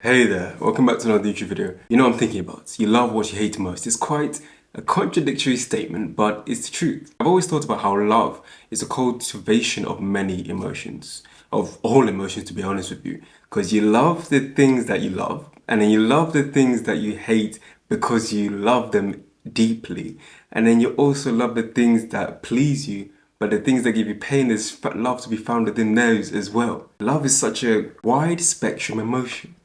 Hey there, welcome back to another YouTube video. You know what I'm thinking about? You love what you hate most. It's quite a contradictory statement, but it's the truth. I've always thought about how love is a cultivation of many emotions, of all emotions to be honest with you. Because you love the things that you love, and then you love the things that you hate because you love them deeply. And then you also love the things that please you, but the things that give you pain, there's love to be found within those as well. Love is such a wide spectrum emotion.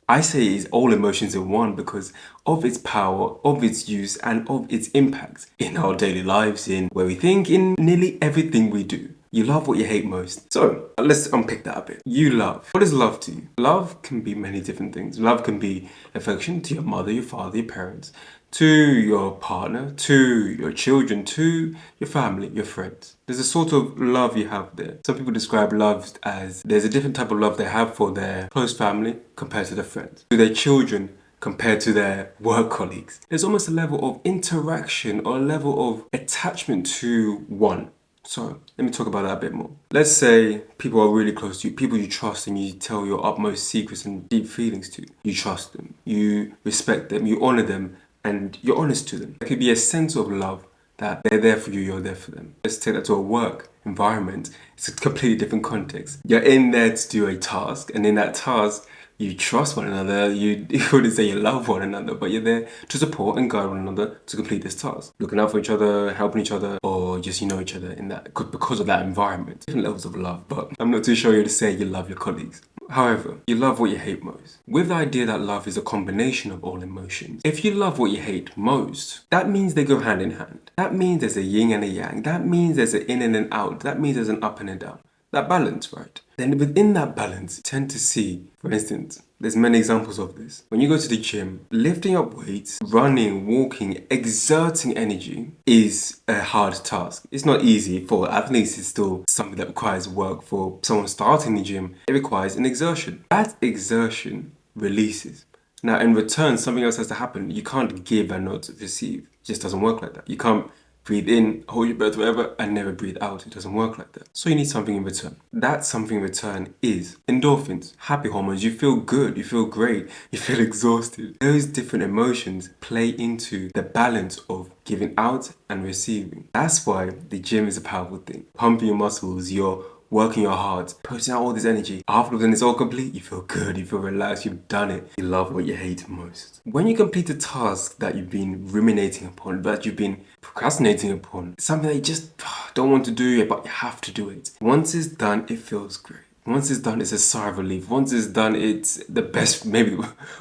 I say it's all emotions in one because of its power, of its use, and of its impact in our daily lives, in where we think, in nearly everything we do. You love what you hate most. So let's unpick that a bit. You love. What is love to you? Love can be many different things. Love can be affection to your mother, your father, your parents, to your partner, to your children, to your family, your friends. There's a sort of love you have there. Some people describe love as there's a different type of love they have for their close family compared to their friends, to their children compared to their work colleagues. There's almost a level of interaction or a level of attachment to one. So let me talk about that a bit more. Let's say people are really close to you, people you trust and you tell your utmost secrets and deep feelings to. You trust them, you respect them, you honor them, and you're honest to them. There could be a sense of love that they're there for you, you're there for them. Let's take that to a work environment. It's a completely different context. You're in there to do a task, and in that task, you trust one another, you wouldn't say you love one another, but you're there to support and guide one another to complete this task. Looking out for each other, helping each other, or just you know each other in that because of that environment. Different levels of love, but I'm not too sure you to say you love your colleagues. However, you love what you hate most. With the idea that love is a combination of all emotions, if you love what you hate most, that means they go hand in hand. That means there's a yin and a yang. That means there's an in and an out. That means there's an up and a down. That balance, right? Then within that balance, you tend to see, for instance, there's many examples of this. When you go to the gym, lifting up weights, running, walking, exerting energy is a hard task. It's not easy for athletes. It's still something that requires work. For someone starting the gym, it requires an exertion. That exertion releases. Now, in return, something else has to happen. You can't give and not receive. It just doesn't work like that. You can't breathe in, hold your breath, whatever, and never breathe out. It doesn't work like that. So you need something in return. That something in return is endorphins, happy hormones. You feel good, you feel great, you feel exhausted. Those different emotions play into the balance of giving out and receiving. That's why the gym is a powerful thing. Pumping your muscles, you're working your heart, putting out all this energy. After when it's all complete, you feel good, you feel relaxed, you've done it. You love what you hate most. When you complete a task that you've been ruminating upon, that you've been procrastinating upon, something that you just don't want to do, but you have to do it. Once it's done, it feels great. Once it's done, it's a sigh of relief. Once it's done, it's the best, maybe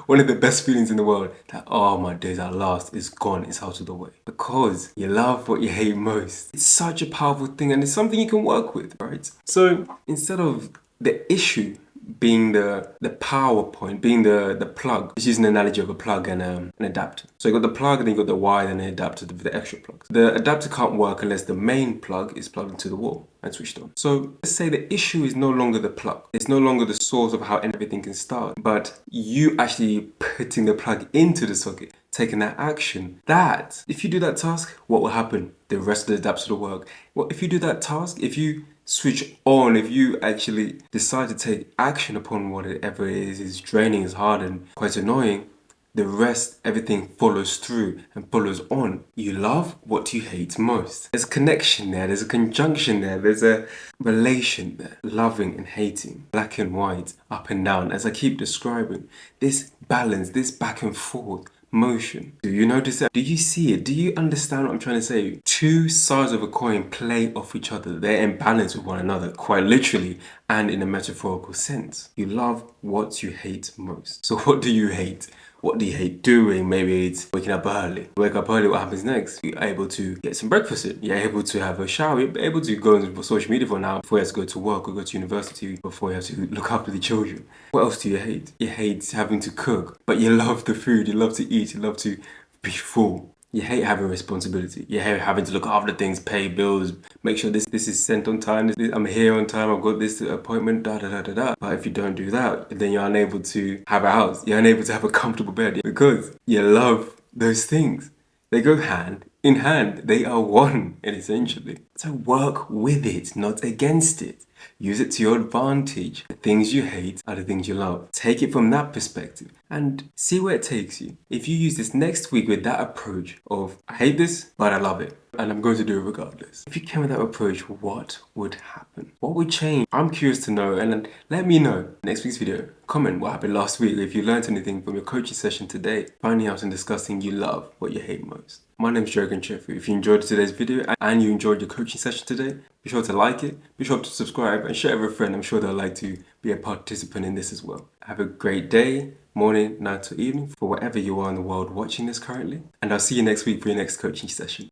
one of the best feelings in the world. That, oh, my days at last, it's gone, it's out of the way. Because you love what you hate most. It's such a powerful thing and it's something you can work with, right? So instead of the issue being the power point, being the plug. Just using an analogy of a plug and an adapter. So you got the plug and then you got the wire and the adapter with the extra plugs. The adapter can't work unless the main plug is plugged into the wall and switched on. So let's say the issue is no longer the plug. It's no longer the source of how everything can start, but you actually putting the plug into the socket, taking that action. That, if you do that task, what will happen? The rest of the adapter will work. Well, if you do that task, if you switch on, if you actually decide to take action upon whatever it is draining, is hard and quite annoying, the rest, everything follows through and follows on. You love what you hate most. There's a connection there, there's a conjunction there, there's a relation there. Loving and hating, black and white, up and down, as I keep describing. This balance, this back and forth motion. Do you notice that? Do you see it? Do you understand what I'm trying to say? Two sides of a coin play off each other. They're in balance with one another, quite literally and in a metaphorical sense. You love what you hate most. So what do you hate? What do you hate doing? Maybe it's waking up early. You wake up early, what happens next? You're able to get some breakfast in. You're able to have a shower. You're able to go on social media for an hour before you have to go to work or go to university, before you have to look after the children. What else do you hate? You hate having to cook, but you love the food. You love to eat. You love to be full. You hate having responsibility. You hate having to look after things, pay bills, make sure this is sent on time. I'm here on time. I've got this appointment. Da da da da da. But if you don't do that, then you're unable to have a house. You're unable to have a comfortable bed because you love those things. They go hand in hand. They are one, essentially. So work with it, not against it. Use it to your advantage. The things you hate are the things you love. Take it from that perspective and see where it takes you. If you use this next week with that approach of, I hate this, but I love it, and I'm going to do it regardless. If you came with that approach, what would happen? What would change? I'm curious to know, and let me know. Next week's video, comment what happened last week, if you learned anything from your coaching session today, finding out and discussing you love what you hate most. My name is Kanchefu. If you enjoyed today's video and you enjoyed your coaching session today, be sure to like it, be sure to subscribe and share it with a friend. I'm sure they'll like to be a participant in this as well. Have a great day, morning, night or evening for whatever you are in the world watching this currently. And I'll see you next week for your next coaching session.